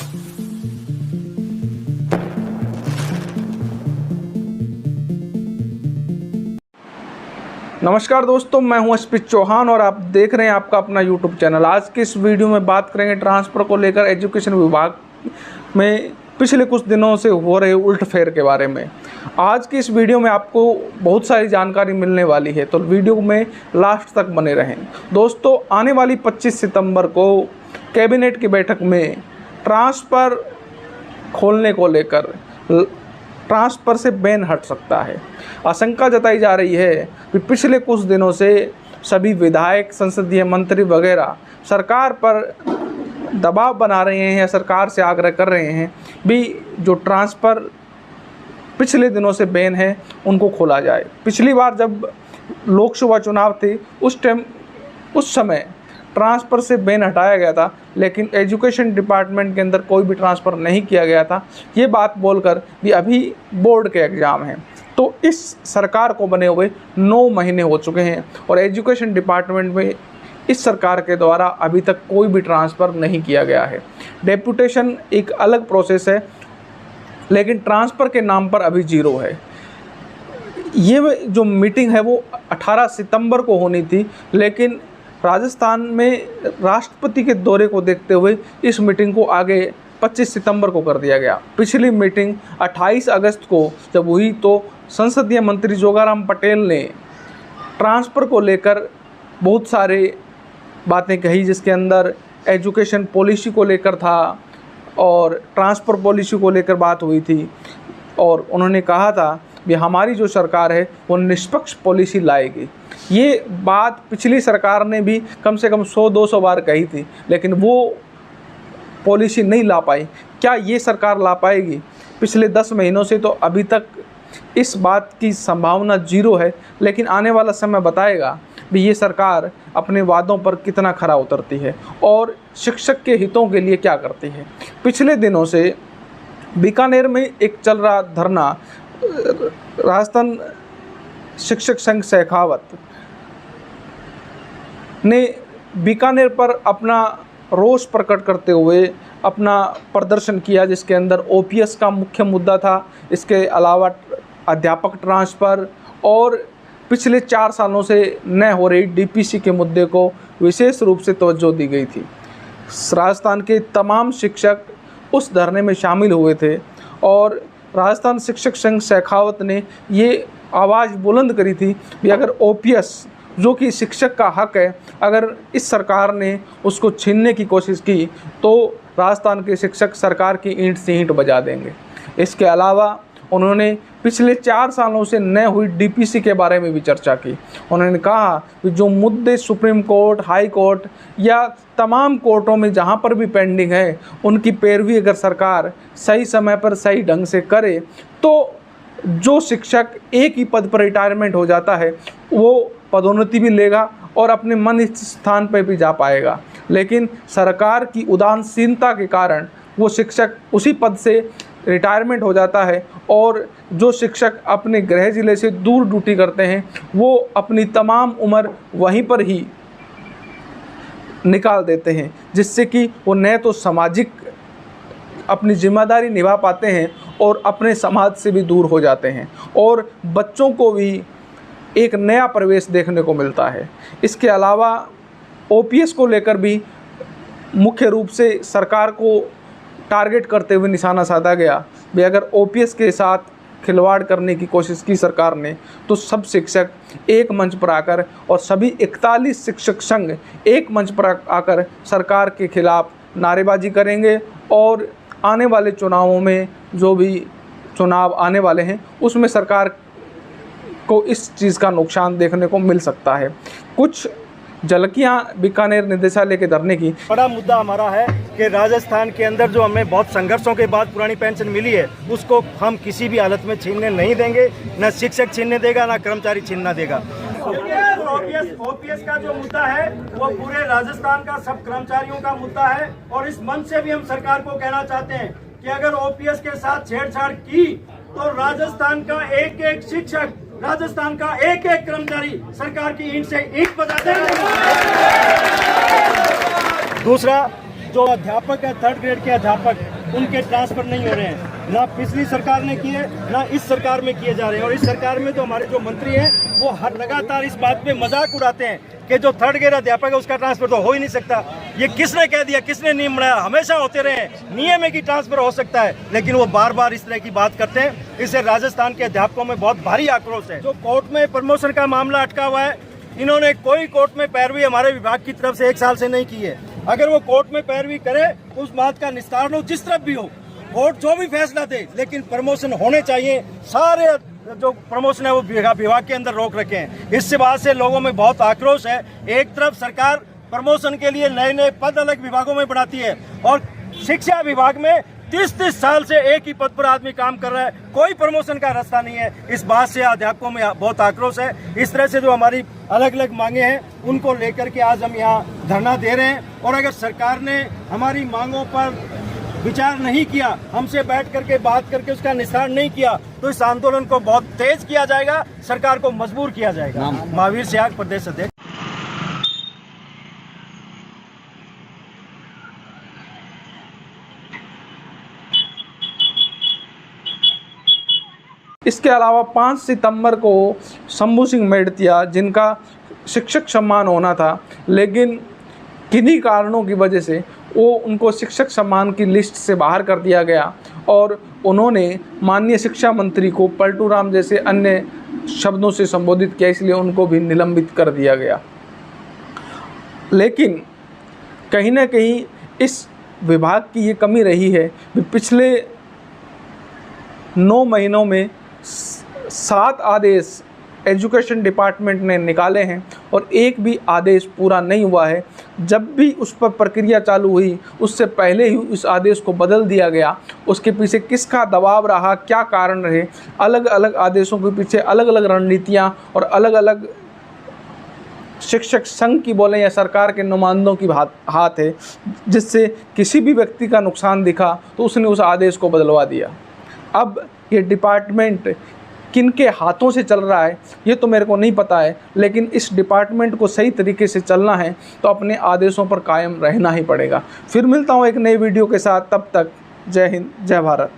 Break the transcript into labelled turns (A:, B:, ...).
A: नमस्कार दोस्तों, मैं हूं एसपी चौहान और आप देख रहे हैं आपका अपना यूट्यूब चैनल। आज की इस वीडियो में बात करेंगे ट्रांसफ़र को लेकर एजुकेशन विभाग में पिछले कुछ दिनों से हो रहे उल्टफेर के बारे में। आज की इस वीडियो में आपको बहुत सारी जानकारी मिलने वाली है, तो वीडियो में लास्ट तक बने रहें। दोस्तों, आने वाली 25 सितंबर को कैबिनेट की बैठक में ट्रांसफ़र खोलने को लेकर ट्रांसफ़र से बैन हट सकता है। आशंका जताई जा रही है कि पिछले कुछ दिनों से सभी विधायक, संसदीय मंत्री वगैरह सरकार पर दबाव बना रहे हैं या सरकार से आग्रह कर रहे हैं भी जो ट्रांसफ़र पिछले दिनों से बैन है उनको खोला जाए। पिछली बार जब लोकसभा चुनाव थे उस समय ट्रांसफ़र से बैन हटाया गया था, लेकिन एजुकेशन डिपार्टमेंट के अंदर कोई भी ट्रांसफ़र नहीं किया गया था। ये बात बोलकर भी अभी बोर्ड के एग्ज़ाम हैं, तो इस सरकार को बने हुए 9 महीने हो चुके हैं और एजुकेशन डिपार्टमेंट में इस सरकार के द्वारा अभी तक कोई भी ट्रांसफ़र नहीं किया गया है। डेपुटेशन एक अलग प्रोसेस है, लेकिन ट्रांसफ़र के नाम पर अभी ज़ीरो है। ये जो मीटिंग है वो 18 सितंबर को होनी थी, लेकिन राजस्थान में राष्ट्रपति के दौरे को देखते हुए इस मीटिंग को आगे 25 सितंबर को कर दिया गया। पिछली मीटिंग 28 अगस्त को जब हुई तो संसदीय मंत्री जोगाराम पटेल ने ट्रांसफ़र को लेकर बहुत सारे बातें कही, जिसके अंदर एजुकेशन पॉलिसी को लेकर था और ट्रांसफ़र पॉलिसी को लेकर बात हुई थी। और उन्होंने कहा था कि हमारी जो सरकार है वो निष्पक्ष पॉलिसी लाएगी। ये बात पिछली सरकार ने भी कम से कम 100-200 बार कही थी, लेकिन वो पॉलिसी नहीं ला पाई। क्या ये सरकार ला पाएगी? पिछले 10 महीनों से तो अभी तक इस बात की संभावना ज़ीरो है, लेकिन आने वाला समय बताएगा भी ये सरकार अपने वादों पर कितना खरा उतरती है और शिक्षक के हितों के लिए क्या करती है। पिछले दिनों से बीकानेर में एक चल रहा धरना, राजस्थान शिक्षक संघ शेखावत ने बीकानेर पर अपना रोष प्रकट करते हुए अपना प्रदर्शन किया, जिसके अंदर ओपीएस का मुख्य मुद्दा था। इसके अलावा अध्यापक ट्रांसफ़र और पिछले 4 सालों से न हो रही डीपीसी के मुद्दे को विशेष रूप से तवज्जो दी गई थी। राजस्थान के तमाम शिक्षक उस धरने में शामिल हुए थे और राजस्थान शिक्षक संघ शेखावत ने ये आवाज़ बुलंद करी थी कि अगर ओपीएस जो कि शिक्षक का हक है, अगर इस सरकार ने उसको छीनने की कोशिश की तो राजस्थान के शिक्षक सरकार की ईंट से ईंट बजा देंगे। इसके अलावा उन्होंने पिछले 4 सालों से न हुई डीपीसी के बारे में भी चर्चा की। उन्होंने कहा कि जो मुद्दे सुप्रीम कोर्ट, हाई कोर्ट या तमाम कोर्टों में जहां पर भी पेंडिंग है, उनकी पैरवी अगर सरकार सही समय पर सही ढंग से करे तो जो शिक्षक एक ही पद पर रिटायरमेंट हो जाता है वो पदोन्नति भी लेगा और अपने मन स्थान पर भी जा पाएगा। लेकिन सरकार की उदासीनता के कारण वो शिक्षक उसी पद से रिटायरमेंट हो जाता है और जो शिक्षक अपने गृह जिले से दूर ड्यूटी करते हैं वो अपनी तमाम उम्र वहीं पर ही निकाल देते हैं, जिससे कि वो न तो सामाजिक अपनी जिम्मेदारी निभा पाते हैं और अपने समाज से भी दूर हो जाते हैं और बच्चों को भी एक नया परिवेश देखने को मिलता है। इसके अलावा ओपीएस को लेकर भी मुख्य रूप से सरकार को टारगेट करते हुए निशाना साधा गया भी अगर ओपीएस के साथ खिलवाड़ करने की कोशिश की सरकार ने तो सब शिक्षक एक मंच पर आकर और सभी 41 शिक्षक संघ एक मंच पर आकर सरकार के खिलाफ नारेबाजी करेंगे और आने वाले चुनावों में जो भी चुनाव आने वाले हैं उसमें सरकार को इस चीज़ का नुकसान देखने को मिल सकता है। कुछ झलकियां बीकानेर निदेशालय के धरने की।
B: बड़ा मुद्दा हमारा है कि राजस्थान के अंदर जो हमें बहुत संघर्षों के बाद पुरानी पेंशन मिली है उसको हम किसी भी हालत में छीनने नहीं देंगे, न शिक्षक छीनने देगा न कर्मचारी छीनना देगा। ओपीएस का जो मुद्दा है वो पूरे राजस्थान का सब कर्मचारियों का मुद्दा है और इस मंच से भी हम सरकार को कहना चाहते हैं कि अगर ओपीएस के साथ छेड़छाड़ की तो राजस्थान का एक एक शिक्षक, राजस्थान का एक एक कर्मचारी सरकार की ईंट से ईंट बजा देंगे। दूसरा, जो अध्यापक है, 3rd ग्रेड के अध्यापक उनके ट्रांसफर नहीं हो रहे हैं। ना पिछली सरकार ने किए, ना इस सरकार में किए जा रहे हैं। और इस सरकार में तो हमारे जो मंत्री हैं वो हर लगातार इस बात पे मजाक उड़ाते हैं कि जो थर्ड ग्रेड अध्यापक है उसका ट्रांसफर तो हो ही नहीं सकता। ये किसने कह दिया, किसने नियम बनाया? हमेशा होते रहे, नियम है कि ट्रांसफर हो सकता है, लेकिन वो बार बार इस तरह की बात करते हैं। इससे राजस्थान के अध्यापकों में बहुत भारी आक्रोश है। जो कोर्ट में प्रमोशन का मामला अटका हुआ है, इन्होंने कोई कोर्ट में पैरवी हमारे विभाग की तरफ से 1 साल से नहीं की है। अगर वो कोर्ट में पैरवी करे तो उस बात का निस्तारण हो, जिस तरफ भी हो, कोर्ट जो भी फैसला दे, लेकिन प्रमोशन होने चाहिए। सारे जो प्रमोशन है वो विभाग के अंदर रोक रखे हैं। इससे बात से लोगों में बहुत आक्रोश है। एक तरफ सरकार प्रमोशन के लिए नए नए पद अलग विभागों में बनाती है और शिक्षा विभाग में 30-30 साल से एक ही पद पर आदमी काम कर रहा है, कोई प्रमोशन का रास्ता नहीं है। इस बात से अध्यापकों में बहुत आक्रोश है। इस तरह से जो हमारी अलग अलग मांगे हैं उनको लेकर के आज हम यहाँ धरना दे रहे हैं। और अगर सरकार ने हमारी मांगों पर विचार नहीं किया, हमसे बैठ करके बात करके उसका निस्तारण नहीं किया, तो इस आंदोलन को बहुत तेज किया जाएगा, सरकार को मजबूर किया जाएगा। महावीर सियाग, प्रदेश अध्यक्ष।
A: इसके अलावा 5 सितंबर को शंभू सिंह मेड़तिया, जिनका शिक्षक सम्मान होना था, लेकिन किन्हीं कारणों की वजह से वो उनको शिक्षक सम्मान की लिस्ट से बाहर कर दिया गया और उन्होंने माननीय शिक्षा मंत्री को पलटू राम जैसे अन्य शब्दों से संबोधित किया, इसलिए उनको भी निलंबित कर दिया गया। लेकिन कहीं ना कहीं इस विभाग की ये कमी रही है कि पिछले 9 महीनों में 7 आदेश एजुकेशन डिपार्टमेंट ने निकाले हैं और एक भी आदेश पूरा नहीं हुआ है। जब भी उस पर प्रक्रिया चालू हुई, उससे पहले ही उस आदेश को बदल दिया गया। उसके पीछे किसका दबाव रहा, क्या कारण रहे, अलग अलग आदेशों के पीछे अलग अलग रणनीतियाँ और अलग अलग शिक्षक संघ की बोलें या सरकार के नुमाइंदों की हाथ है, जिससे किसी भी व्यक्ति का नुकसान दिखा तो उसने उस आदेश को बदलवा दिया। अब ये डिपार्टमेंट किनके हाथों से चल रहा है ये तो मेरे को नहीं पता है, लेकिन इस डिपार्टमेंट को सही तरीके से चलना है तो अपने आदेशों पर कायम रहना ही पड़ेगा। फिर मिलता हूँ एक नई वीडियो के साथ, तब तक जय हिंद, जय भारत।